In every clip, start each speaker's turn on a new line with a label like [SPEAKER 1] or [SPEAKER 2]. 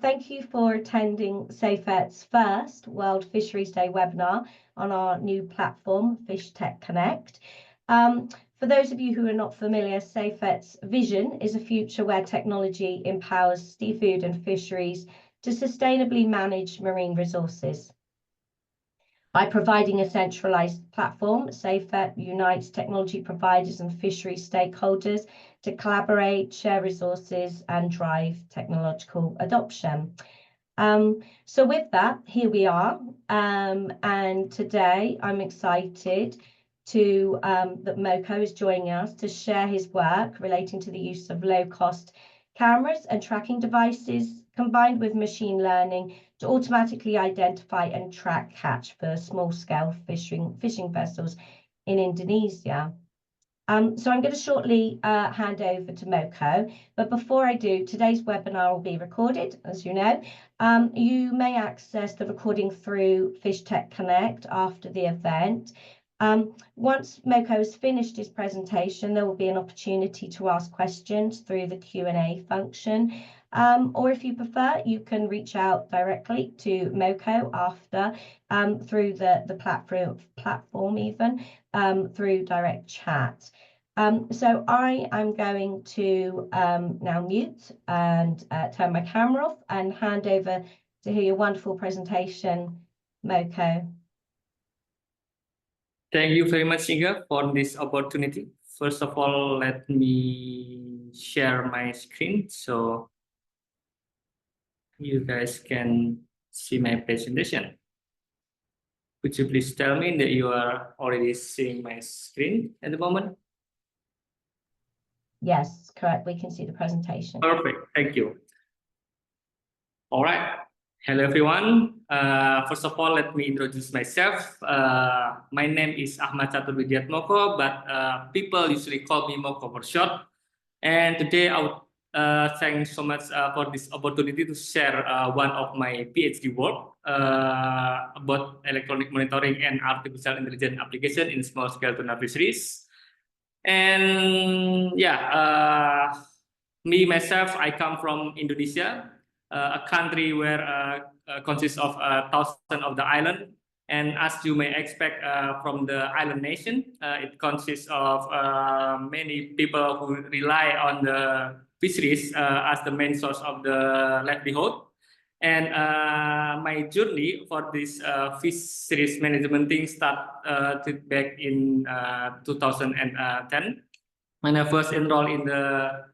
[SPEAKER 1] thank you for attending SafeEt's first World Fisheries Day webinar on our new platform, Fish Tech Connect. For those of you who are not familiar, SafeEt's vision is a future where technology empowers seafood and fisheries to sustainably manage marine resources. By providing a centralised platform, SafeEt unites technology providers and fishery stakeholders to collaborate, share resources and drive technological adoption. So with that, here we are. And today I'm excited to that Moko is joining us to share his work relating to the use of low-cost cameras and tracking devices combined with machine learning to automatically identify and track catch for small-scale fishing vessels in Indonesia. So I'm going to shortly hand over to Moko, but before I do, today's webinar will be recorded, as you know. You may access the recording through Fish Tech Connect after the event. Once Moko has finished his presentation, there will be an opportunity to ask questions through the Q&A function. Or if you prefer, you can reach out directly to Moko after through the platform even through direct chat. So I am going to now mute and turn my camera off and hand over to hear your wonderful presentation, Moko.
[SPEAKER 2] Thank you very much, Inga, for this opportunity. First of all, let me share my screen so you guys can see my presentation. Could you please tell me that you are already seeing my screen at the moment?
[SPEAKER 1] Yes, correct. We can see the presentation.
[SPEAKER 2] Perfect. Thank you. All right. Hello, everyone. First of all, let me introduce myself. My name is Ahmad Catur Moko, but people usually call me Moko for short. And today I would thank so much for this opportunity to share one of my PhD work about electronic monitoring and artificial intelligence application in small-scale tuna fisheries. And yeah, me myself, I come from Indonesia, a country where consists of thousands of the island. And as you may expect from the island nation, it consists of many people who rely on the fisheries as the main source of the livelihood. And my journey for this fisheries management thing started back in 2010 when I first enrolled in the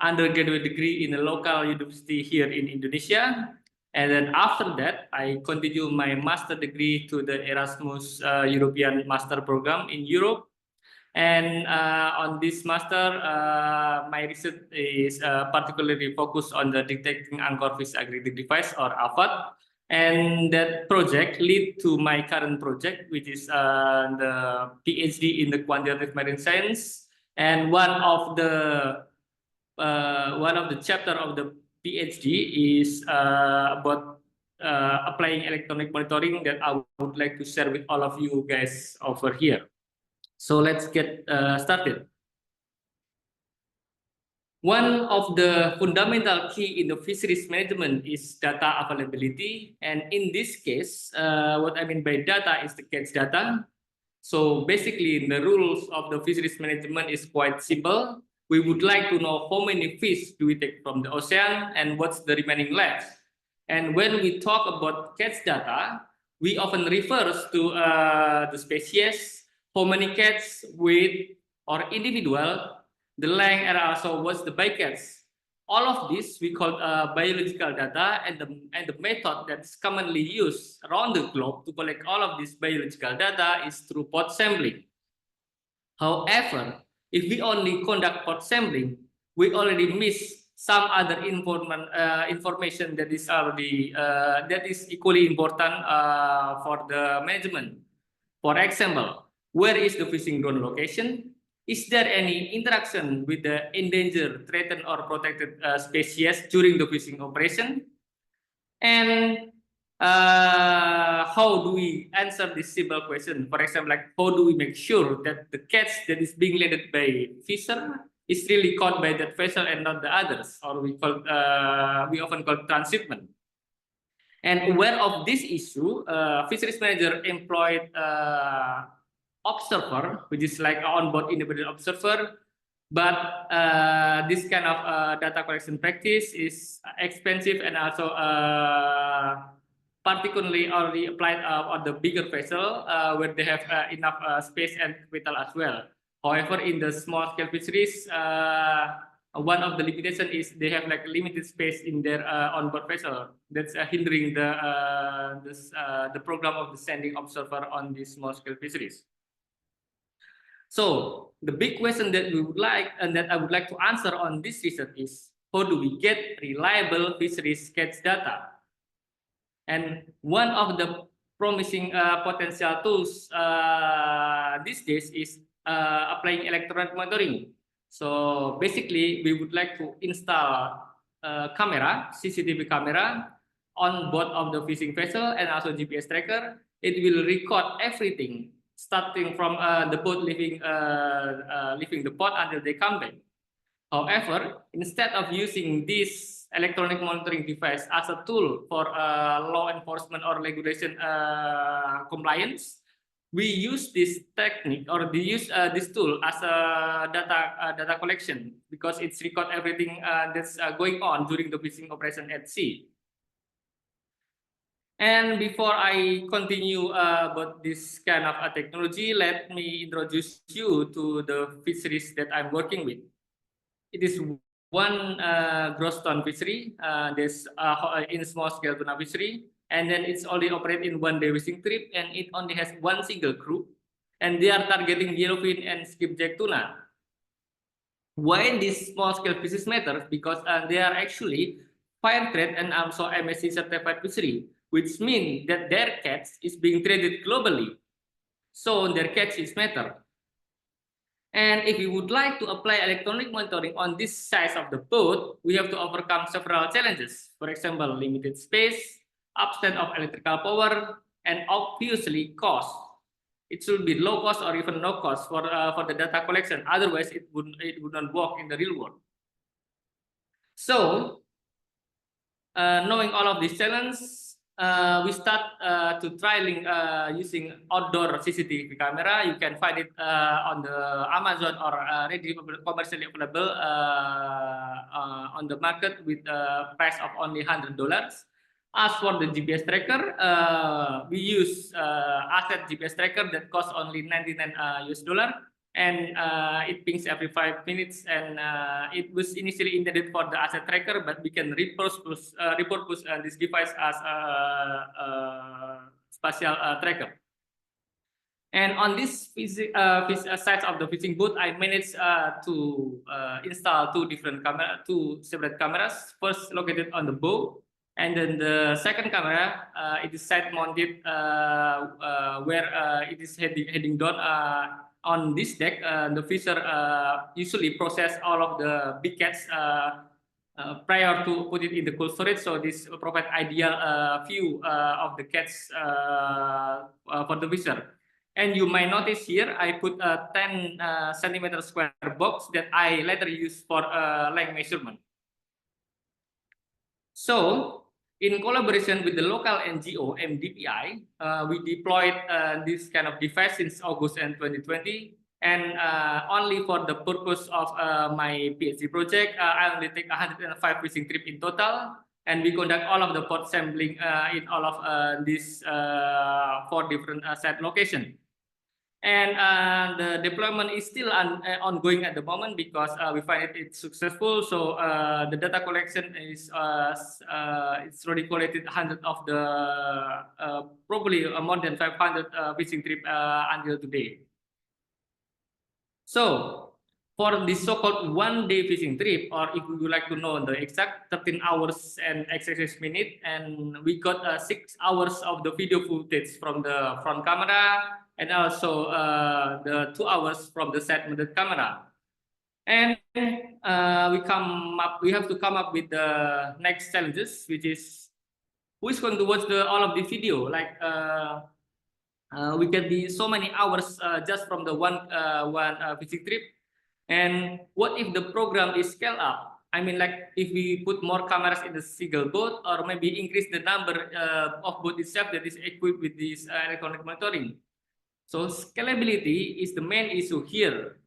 [SPEAKER 2] undergraduate degree in a local university here in Indonesia. And then after that, I continued my master degree to the Erasmus European Master Program in Europe. And on this master, my research is particularly focused on the detecting anchorfish aggregating device or AFAD. And that project led to my current project, which is the PhD in the quantitative marine science. And one of the chapter of the PhD is about applying electronic monitoring that I would like to share with all of you guys over here. So let's get started. One of the fundamental key in the fisheries management is data availability. And in this case, what I mean by data is the catch data. So basically, the rules of the fisheries management is quite simple. We would like to know how many fish do we take from the ocean and what's the remaining left. And when we talk about catch data, we often refer to the species, how many cats with or individual, the length, and also what's the bycatch. All of this we call biological data, and the method that's commonly used around the globe to collect all of this biological data is through pod sampling. However, if we only conduct pod sampling, we already miss some other information that is already that is equally important for the management. For example, where is the fishing ground location? Is there any interaction with the endangered, threatened, or protected species during the fishing operation? And how do we answer this simple question? For example, like how do we make sure that the catch that is being landed by fisher is really caught by that vessel and not the others, or we often call transshipment. And aware of this issue, fisheries manager employed observer, which is like an onboard independent observer. But this kind of data collection practice is expensive and also particularly only applied on the bigger vessel where they have enough space and capital as well. However, in the small scale fisheries, one of the limitation is they have like limited space in their onboard vessel. That's hindering the program of the sending observer on these small scale fisheries. So the big question that we would like and that I would like to answer on this research is, how do we get reliable fisheries catch data? And one of the promising potential tools these days is applying electronic monitoring. So basically, we would like to install a camera, CCTV camera, on board of the fishing vessel and also GPS tracker. It will record everything, starting from the boat leaving the port until they come back. However, instead of using this electronic monitoring device as a tool for law enforcement or regulation compliance, we use this technique or we use this tool as a data collection because it's record everything that's going on during the fishing operation at sea. And before I continue about this kind of technology, let me introduce you to the fisheries that I'm working with. It is one gross ton fishery, there's in small scale tuna fishery, and then it's only operated in 1 day fishing trip, and it only has one single crew, and they are targeting yellowfin and skipjack tuna. Why this small scale fisheries matters? Because they are actually fair trade and also MSC certified fishery, which means that their catch is being traded globally. So their catch is matter. And if we would like to apply electronic monitoring on this size of the boat, we have to overcome several challenges. For example, limited space, absence of electrical power, and obviously cost. It should be low cost or even no cost for the data collection. Otherwise, it would not work in the real world. So, knowing all of these challenges, we start to trialing using outdoor CCTV camera. You can find it on the Amazon or ready commercially available on the market with a price of only $100. As for the GPS tracker, we use asset GPS tracker that costs only $99 US, and it pings every 5 minutes, and it was initially intended for the asset tracker, but we can repurpose this device as a spatial tracker. And on this side of the fishing boat, I managed to install two separate cameras, first located on the bow, and then the second camera, it is side mounted where it is heading down. On this deck, the fisher usually process all of the big catch prior to put it in the cold storage. So this will provide ideal view of the catch for the fisher. And you might notice here, I put a 10 centimeter square box that I later use for length measurement. So, in collaboration with the local NGO, MDPI, we deployed this kind of device since August 2020. And only for the purpose of my PhD project, I only take 105 fishing trips in total. And we conduct all of the port sampling in all of these 4 different site locations. And the deployment is still ongoing at the moment because we find it's successful. So the data collection is it's already collected hundreds of the probably more than 500 fishing trips until today. So for this so-called 1 day fishing trip, or if you would like to know the exact 13 hours and 66 minutes, and we got 6 hours of the video footage from the front camera, and also the 2 hours from the side-mounted camera. And we have to come up with the next challenges, which is who is going to watch all of the video? Like we can be so many hours just from the one fishing trip. And what if the program is scaled up? I mean, like if we put more cameras in the single boat, or maybe increase the number of boat itself that is equipped with this electronic monitoring. So scalability is the main issue here.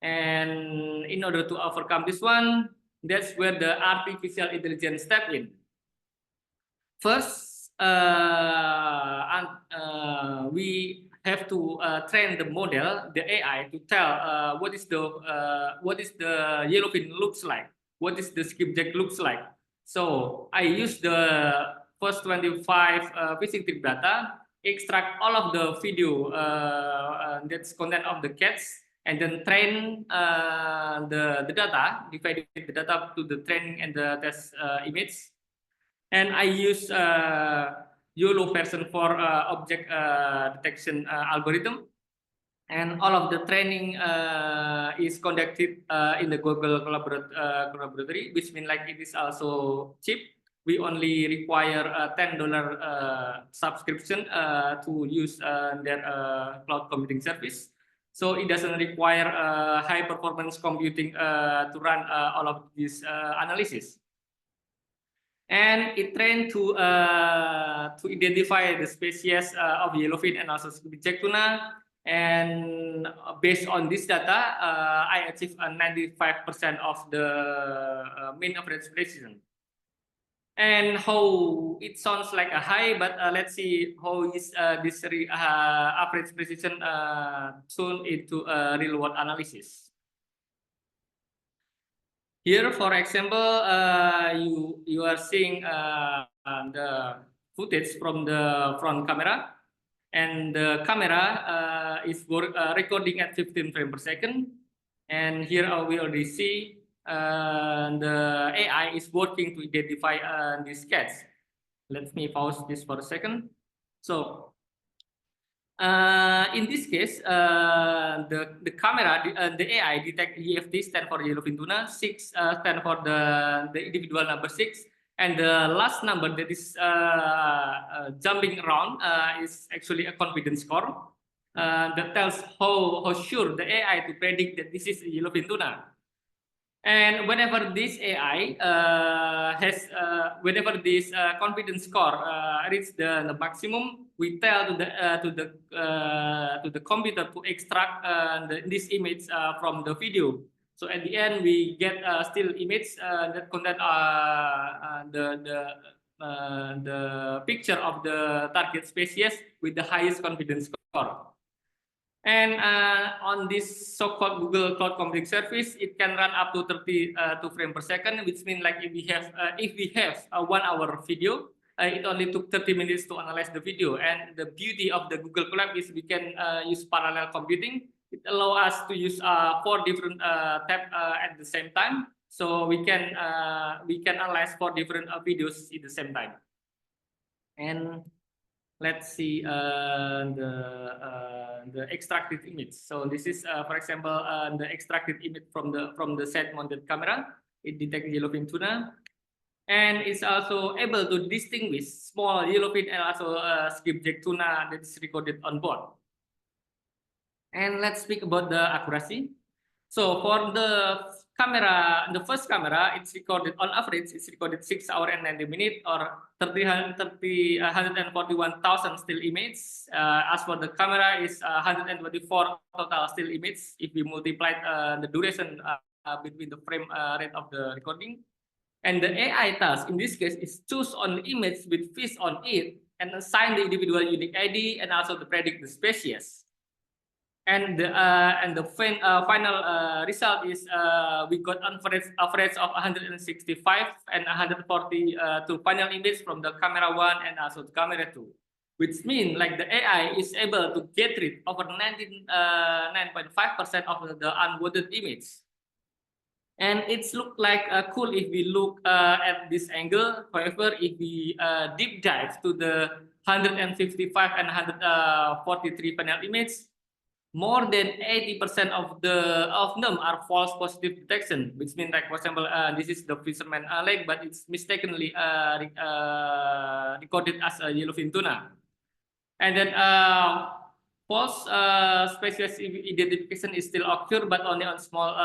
[SPEAKER 2] And in order to overcome this one, that's where the artificial intelligence step in. First, we have to train the model, the AI, to tell what is the yellowfin looks like, what is the skipjack looks like. So I use the first 25 fishing trip data, extract all of the video that's content of the catch, and then train the data, divide the data to the training and the test image. And I use YOLO version for object detection algorithm. And all of the training is conducted in the Google Collaboratory, which means like it is also cheap. We only require a $10 subscription to use their cloud computing service. So it doesn't require high performance computing to run all of this analysis. And it trained to identify the species of yellowfin and also skipjack tuna. And based on this data, I achieved a 95% of the mean average precision. And how it sounds like a high, but let's see how is this average precision turned into a real world analysis. Here, for example, you are seeing the footage from the front camera, and the camera is recording at 15 frames per second. And here we already see the AI is working to identify this catch. Let me pause this for a second. So in this case, the camera, the AI detect EFT stand for yellowfin tuna, 6 stand for the individual number 6, and the last number that is jumping around is actually a confidence score that tells how sure the AI to predict that this is a yellowfin tuna. And whenever this AI whenever this confidence score reaches the maximum, we tell to the computer to extract this image from the video. So at the end, we get still image that contain the picture of the target species with the highest confidence score. And on this so-called Google Cloud Computing Service, it can run up to 32 frames per second, which means like if we have a 1 hour video, it only took 30 minutes to analyze the video. And the beauty of the Google Colab is we can use parallel computing. It allows us to use 4 different tabs at the same time, so we can analyze 4 different videos at the same time. And let's see the extracted image. So this is, for example, the extracted image from the side-mounted camera. It detects yellowfin tuna, and it's also able to distinguish small yellowfin and also skipjack tuna that is recorded on board. And let's speak about the accuracy. So for the camera, the first camera, it's recorded on average, it's recorded 6 hours and 90 minutes, or 141,000 still images. As for the camera, is 124 total still images if we multiply the duration between the frame rate of the recording. And the AI task in this case is choose on image with fish on it and assign the individual unique ID and also to predict the species. And the final result is we got average of 165 and 140 to final image from the camera 1 and also the camera 2, which means like the AI is able to get rid of over 99.5% of the unwanted image. And it's look like cool if we look at this angle. However, if we deep dive to the 155 and 143 panel image, more than 80% of them are false positive detection, which means like, for example, this is the fisherman leg, but it's mistakenly recorded as a yellowfin tuna. And then false species identification is still occur, but only on small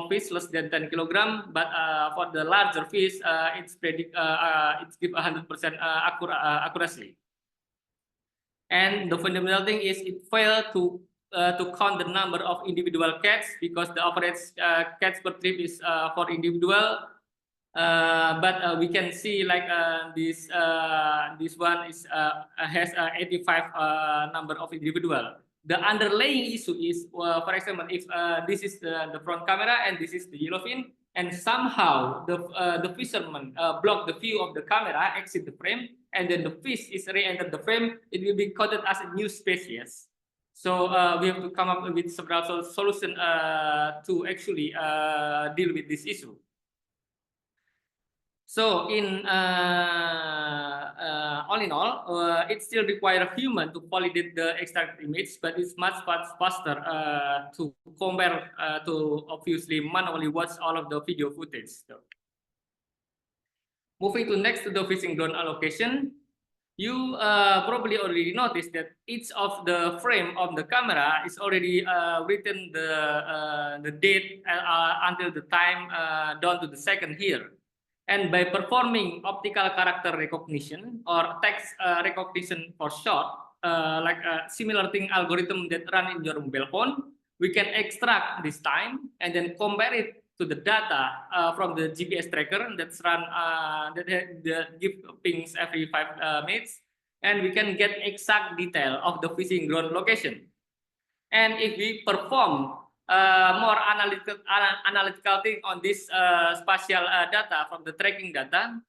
[SPEAKER 2] fish less than 10 kilogram. But for the larger fish, it's give 100% accuracy. And the fundamental thing is it failed to count the number of individual cats, because the average cats per trip is for individual. But we can see like this one is has 85 number of individual. The underlying issue is, for example, if this is the front camera and this is the yellowfin, and somehow the fisherman block the view of the camera, exit the frame, and then the fish is re-enter the frame, it will be counted as a new species. So we have to come up with several solutions to actually deal with this issue. So all in all, it still requires a human to validate the extracted image, but it's much faster to compare to obviously manually watch all of the video footage. So, moving to next to the fishing ground allocation, you probably already noticed that each of the frame of the camera is already written the date until the time down to the second here. And by performing optical character recognition or text recognition for short, like a similar thing algorithm that run in your mobile phone, we can extract this time and then compare it to the data from the GPS tracker that's run that give pings every 5 minutes, and we can get exact detail of the fishing ground location. And if we perform more analytical thing on this spatial data from the tracking data,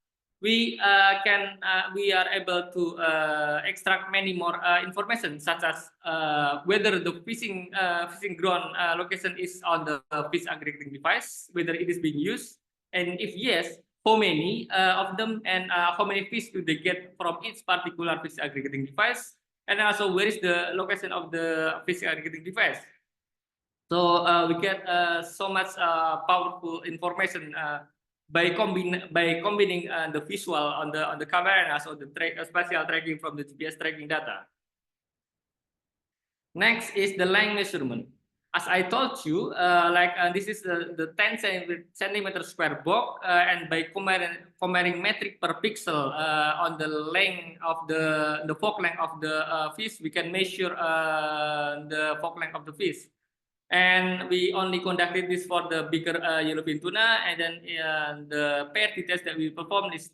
[SPEAKER 2] we are able to extract many more information, such as whether the fishing ground location is on the fish aggregating device, whether it is being used, and if yes, how many of them, and how many fish do they get from each particular fish aggregating device, and also where is the location of the fish aggregating device. So we get so much powerful information by combining the visual on the camera and also the spatial tracking from the GPS tracking data. Next is the length measurement. As I told you, this is the 10 centimeter square box, and by comparing metric per pixel on the length of the fork length of the fish, we can measure the fork length of the fish. And we only conducted this for the bigger yellowfin tuna, and then the paired test that we performed is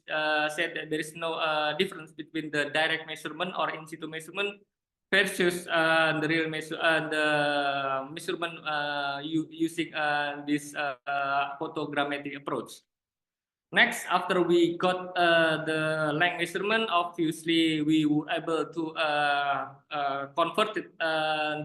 [SPEAKER 2] said that there is no difference between the direct measurement or in situ measurement versus the real measurement using this photogrammetric approach. Next, after we got the length measurement, obviously we were able to convert it,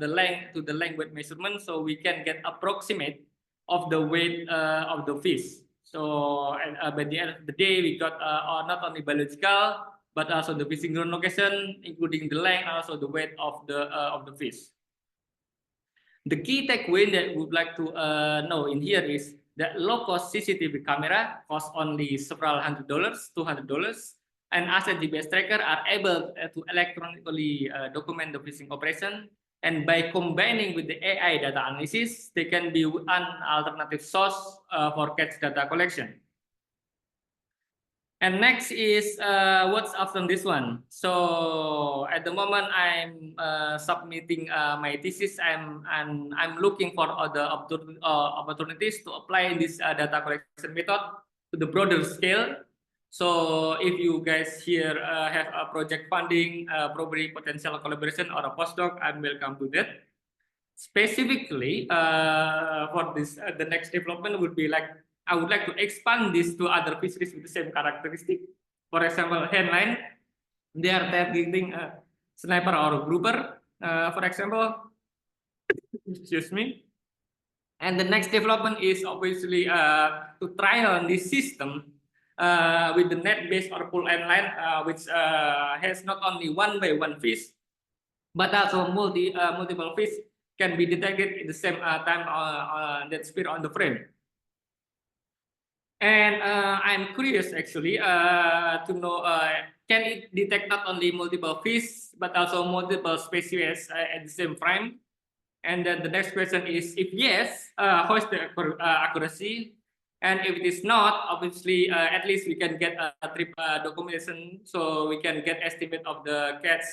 [SPEAKER 2] the length to the length weight measurement, so we can get approximate of the weight of the fish. So by the end of the day, we got not only biological, but also the fishing ground location, including the length, and also the weight of the fish. The key takeaway that we would like to know in here is that low-cost CCTV camera costs only several $100, $200, and as a GPS tracker are able to electronically document the fishing operation. And by combining with the AI data analysis, they can be an alternative source for catch data collection. And next is what's after this one. So at the moment I'm submitting my thesis. I'm looking for other opportunities to apply this data collection method to the broader scale. So if you guys here have a project funding, probably potential collaboration or a postdoc, I'm welcome to that. Specifically for this, the next development would be like, I would like to expand this to other fisheries with the same characteristic. For example, handline, they are targeting a sniper or a grouper, for example. Excuse me. And the next development is obviously to trial this system with the net-based or pull and line, which has not only one-by-one fish, but also multiple fish can be detected at the same time that appear on the frame. And I'm curious actually to know, can it detect not only multiple fish, but also multiple species at the same time? And then the next question is, if yes, how is the accuracy? And if it is not, obviously, at least we can get a trip documentation, so we can get estimate of the catch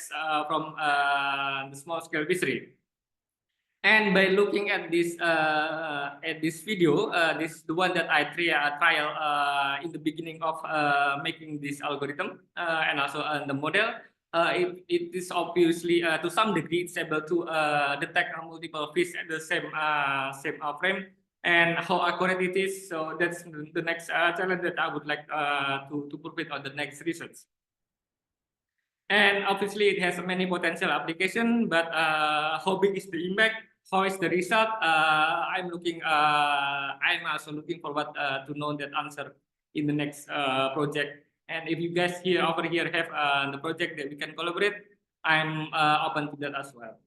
[SPEAKER 2] from the small scale fishery. And by looking at this video, this the one that I trial in the beginning of making this algorithm and also the model. It is obviously to some degree it's able to detect multiple fish at the same frame, and how accurate it is. So that's the next challenge that I would like to prove it on the next research. And obviously it has many potential application, but how big is the impact? How is the result? I'm also looking forward to know that answer in the next project. And if you guys over here have the project that we can collaborate, I'm open to that as well.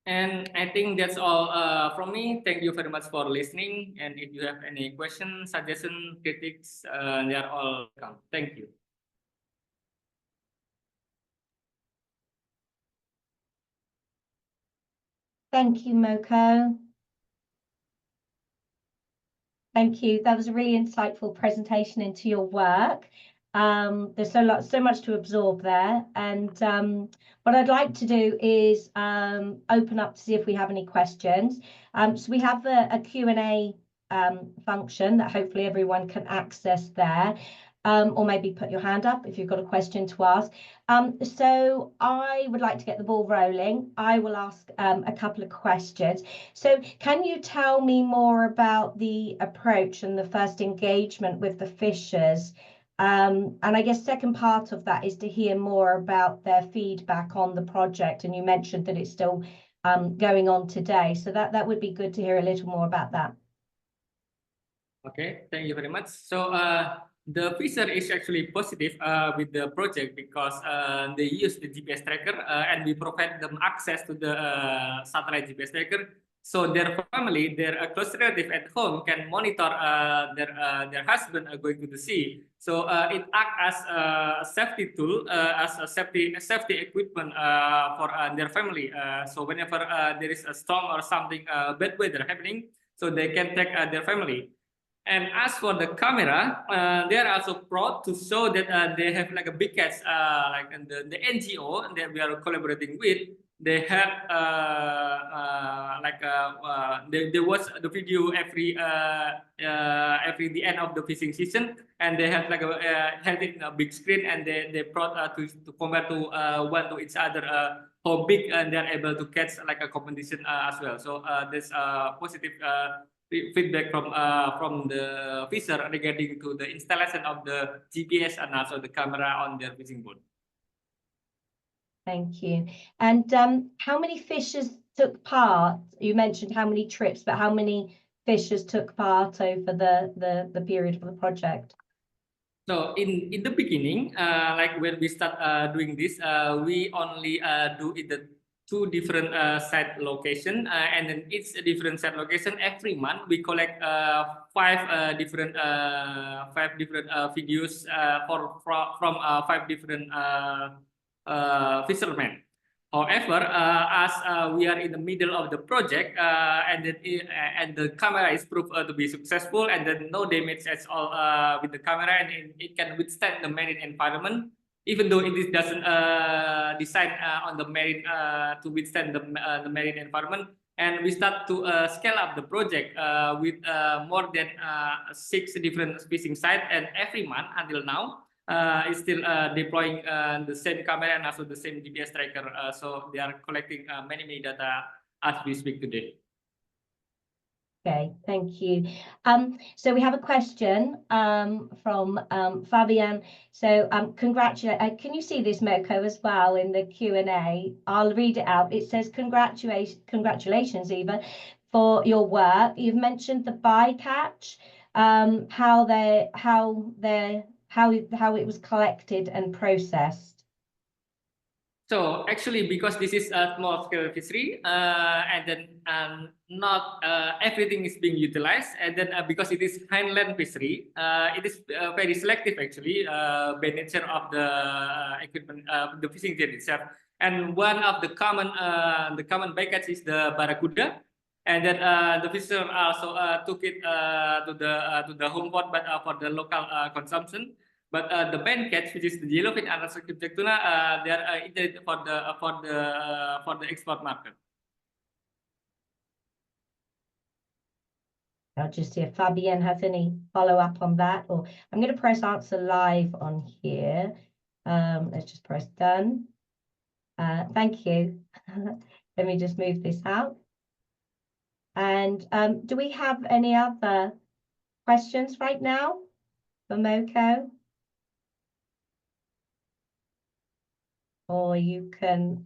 [SPEAKER 2] And I think that's all from me. Thank you very much for listening. And if you have any questions, suggestions, critics, they are all welcome. Thank you.
[SPEAKER 1] Thank you, Moko. Thank you. That was a really insightful presentation into your work. There's so much to absorb there. And what I'd like to do is open up to see if we have any questions. So we have a Q&A function that hopefully everyone can access there. Or maybe put your hand up if you've got a question to ask. So I would like to get the ball rolling. I will ask a couple of questions. So can you tell me more about the approach and the first engagement with the fishers? And I guess second part of that is to hear more about their feedback on the project. And you mentioned that it's still going on today. So that would be good to hear a little more about that.
[SPEAKER 2] Okay, thank you very much. So the fisher is actually positive with the project because they use the GPS tracker and we provide them access to the satellite GPS tracker. So their family, their close relative at home can monitor their husband going to the sea. So it acts as a safety tool, as a safety equipment for their family. So whenever there is a storm or something bad weather happening, so they can take their family. And as for the camera, they are also proud to show that they have like a big catch, like in the NGO that we are collaborating with. They have they watch the video every the end of the fishing season, and they have like had it in a big screen, and they brought to compare to one to each other how big and they are able to catch like a competition as well. So there's positive feedback from the fisher regarding to the installation of the GPS and also the camera on their fishing boat.
[SPEAKER 1] Thank you. And how many fishers took part? You mentioned how many trips, but how many fishers took part over the period of the project?
[SPEAKER 2] So in the beginning, like when we start doing this, we only do it the two different site location, and then each different site location every month we collect five different videos from 5 different fishermen. However, as we are in the middle of the project and the camera is proved to be successful, and then no damage at all with the camera, and it can withstand the marine environment, even though it doesn't design on the marine to withstand the marine environment. And we start to scale up the project with more than 6 different fishing sites, and every month until now is still deploying the same camera and also the same GPS tracker. So they are collecting many data as we speak today.
[SPEAKER 1] Okay, thank you. So we have a question from Fabian. So can you see this, Moko, as well in the Q&A? I'll read it out. It says, congratulations, Eva, for your work. You've mentioned the bycatch, how it was collected and processed.
[SPEAKER 2] So actually, because this is a small scale fishery, and then not everything is being utilized, and then because it is highland fishery, it is very selective actually by nature of the equipment, the fishing gear itself. And one of the common bycatch is the barracuda, and then the fisher also took it to the home port, but for the local consumption. But the main catch, which is the yellowfin and restricted tuna, they are intended for the export market.
[SPEAKER 1] I'll just see if Fabienne has any follow-up on that, or I'm going to press answer live on here. Let's just press done. Thank you. Let me just move this out. And do we have any other questions right now for Moko? Or you can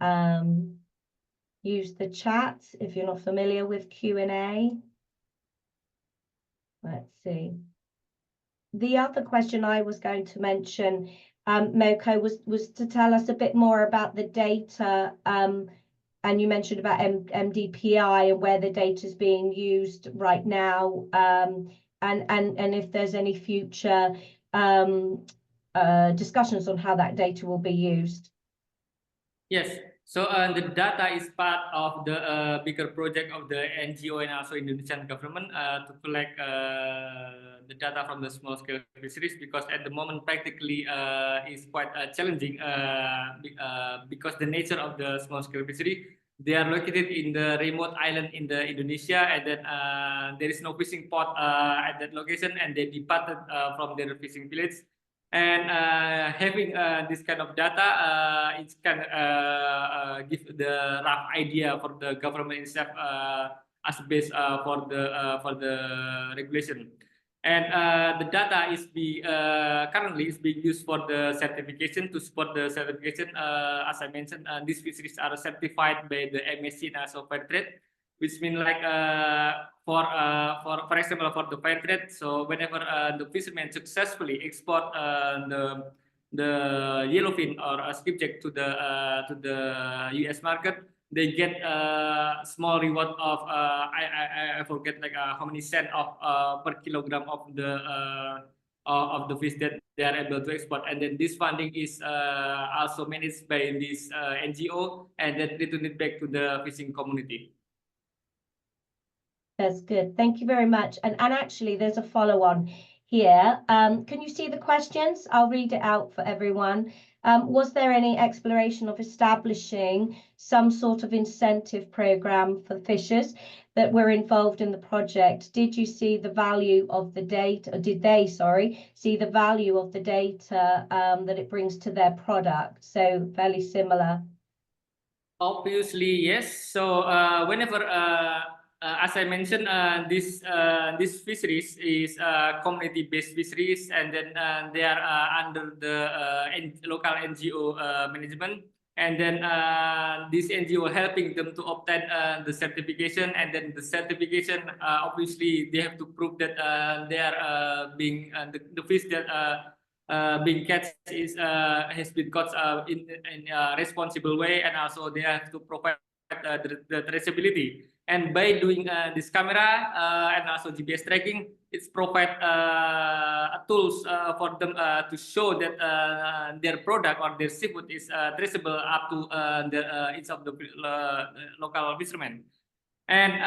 [SPEAKER 1] use the chat if you're not familiar with Q&A. Let's see. The other question I was going to mention, Moko, was to tell us a bit more about the data, and you mentioned about MDPI and where the data is being used right now, and if there's any future discussions on how that data will be used.
[SPEAKER 2] Yes, so the data is part of the bigger project of the NGO and also Indonesian government to collect the data from the small scale fisheries, because at the moment practically is quite challenging because the nature of the small scale fishery, they are located in the remote island in the Indonesia, and then there is no fishing port at that location, and they departed from their fishing village. And having this kind of data, it can give the rough idea for the government itself as a base for the regulation. And the data is currently is being used for the certification, to support the certification. As I mentioned, these fisheries are certified by the MSC and also fair trade, which means like for example, for the fair trade. So whenever the fishermen successfully export the yellowfin or skipjack to the US market, they get a small reward of I forget like how many cents of per kilogram of the fish that they are able to export. And then this funding is also managed by this NGO, and then return it back to the fishing community.
[SPEAKER 1] That's good. Thank you very much. And actually, there's a follow-on here. Can you see the questions? I'll read it out for everyone. Was there any exploration of establishing some sort of incentive program for fishers that were involved in the project? Did you see the value of the data, or did they, sorry, see the value of the data that it brings to their product? So fairly similar.
[SPEAKER 2] Obviously, yes. So whenever as I mentioned, this fisheries is community-based fisheries, and then they are under the local NGO management, and then this NGO helping them to obtain the certification, and then the certification obviously they have to prove that they are being the fish that being catch is has been caught in a responsible way, and also they have to provide the traceability. And by doing this camera and also GPS tracking, it's provide tools for them to show that their product or their seafood is traceable up to each of the local fishermen. And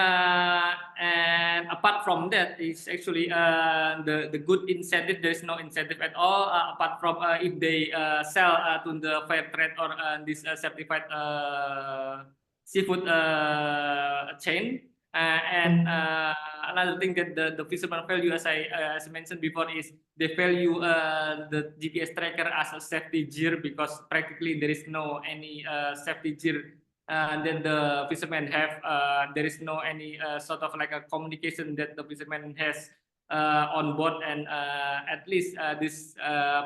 [SPEAKER 2] apart from that, is actually the good incentive. There is no incentive at all apart from if they sell to the fair trade or this certified seafood chain. And another thing that the fishermen value, as I mentioned before, is they value the GPS tracker as a safety gear, because practically there is no any safety gear that the fishermen have. There is no any sort of like a communication that the fisherman has on board, and at least this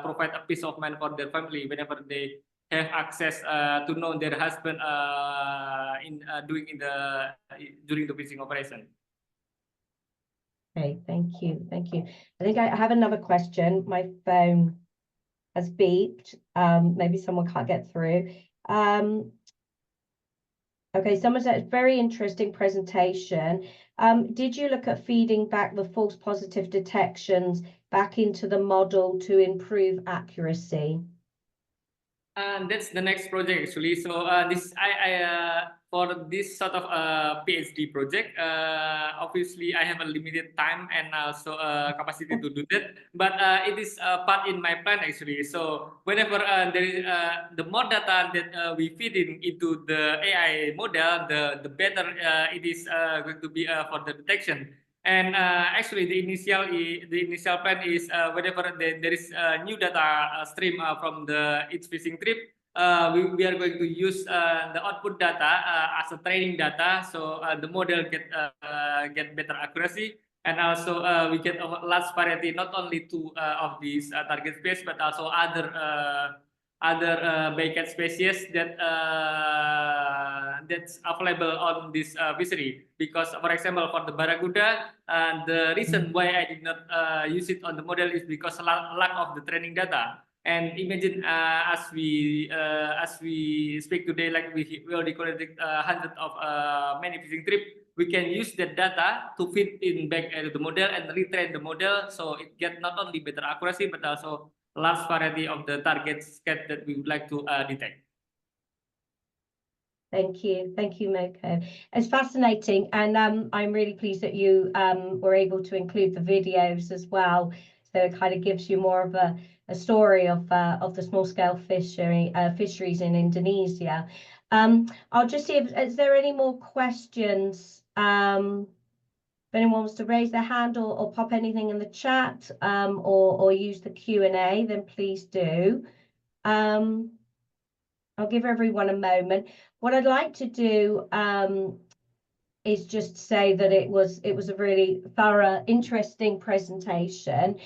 [SPEAKER 2] provide a peace of mind for their family whenever they have access to know their husband during the fishing operation.
[SPEAKER 1] Okay, thank you. Thank you. I think I have another question. My phone has beeped. Maybe someone can't get through. Okay, someone said it's very interesting presentation. Did you look at feeding back the false positive detections back into the model to improve accuracy?
[SPEAKER 2] That's the next project actually. So this for this sort of PhD project, obviously I have a limited time and also capacity to do that. But it is part in my plan actually. So whenever there is the more data that we feed into the AI model, the better it is going to be for the detection. And actually, the initial plan is whenever there is a new data stream from each fishing trip, we are going to use the output data as a training data, so the model get better accuracy, and also we get a large variety, not only of these target species, but also other bycatch species that's available on this fishery. Because, for example, for the barracuda, the reason why I did not use it on the model is because lack of the training data. And imagine as we speak today, like we already collected hundreds of many fishing trips. We can use that data to feed in back into the model and retrain the model, so it get not only better accuracy but also large variety of the targets that we would like to detect.
[SPEAKER 1] Thank you, Moko. It's fascinating, and I'm really pleased that you were able to include the videos as well. So it kind of gives you more of a story of the small-scale fisheries in Indonesia. I'll just see if is there any more questions. If anyone wants to raise their hand or pop anything in the chat or use the Q&A, then please do. I'll give everyone a moment. What I'd like to do is just say that it was a really thorough, interesting presentation.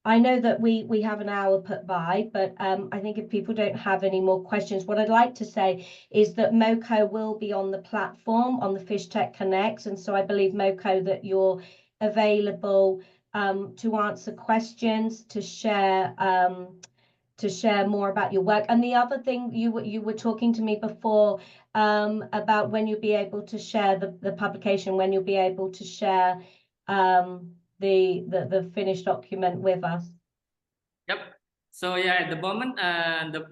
[SPEAKER 1] I know that we have an hour put by, but I think if people don't have any more questions, what I'd like to say is that Moko will be on the platform, on the Fish Tech Connect. And so I believe, Moko, that you're available to answer questions, to share more about your work. And the other thing, you were talking to me before about when you'll be able to share the publication, when you'll be able to share the finished document with us.
[SPEAKER 2] Yep. So yeah, at the moment,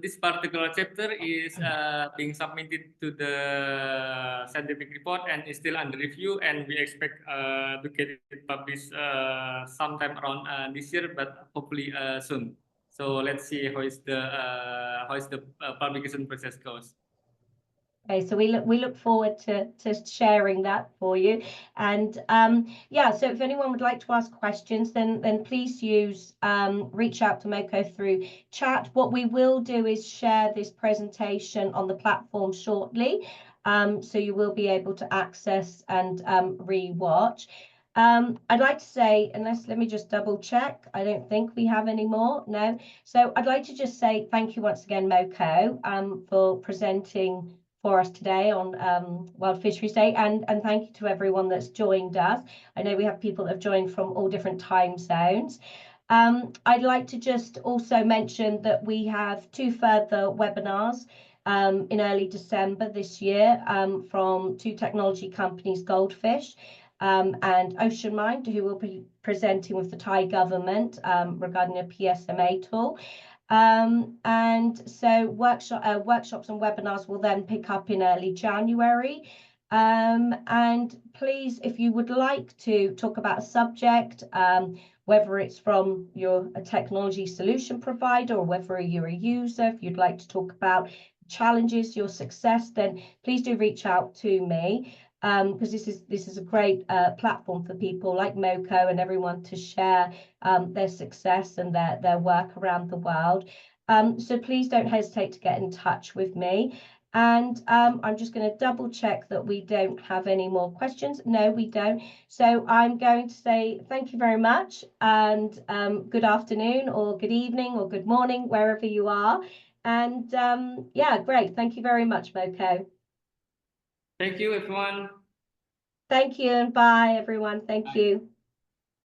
[SPEAKER 2] this particular chapter is being submitted to the scientific report and is still under review, and we expect to get it published sometime around this year, but hopefully soon. So let's see how is the publication process goes.
[SPEAKER 1] Okay, so we look forward to sharing that for you. And yeah, so if anyone would like to ask questions, then please reach out to Moko through chat. What we will do is share this presentation on the platform shortly, so you will be able to access and re-watch. I'd like to say, let me just double check. I don't think we have any more. No. So I'd like to just say thank you once again, Moko, for presenting for us today on World Fisheries Day, and thank you to everyone that's joined us. I know we have people that have joined from all different time zones. I'd like to just also mention that we have 2 further webinars in early December this year from 2 technology companies, Goldfish and Ocean Mind, who will be presenting with the Thai government regarding a PSMA tool. And so workshops and webinars will then pick up in early January. And please, if you would like to talk about a subject, whether it's from a technology solution provider or whether you're a user, if you'd like to talk about challenges, your success, then please do reach out to me. Because this is a great platform for people like Moko and everyone to share their success and their work around the world. So please don't hesitate to get in touch with me. And I'm just going to double check that we don't have any more questions. No, we don't. So I'm going to say thank you very much, and good afternoon or good evening or good morning, wherever you are. And yeah, great. Thank you very much, Moko.
[SPEAKER 2] Thank you, everyone.
[SPEAKER 1] Thank you, and bye, everyone. Thank you.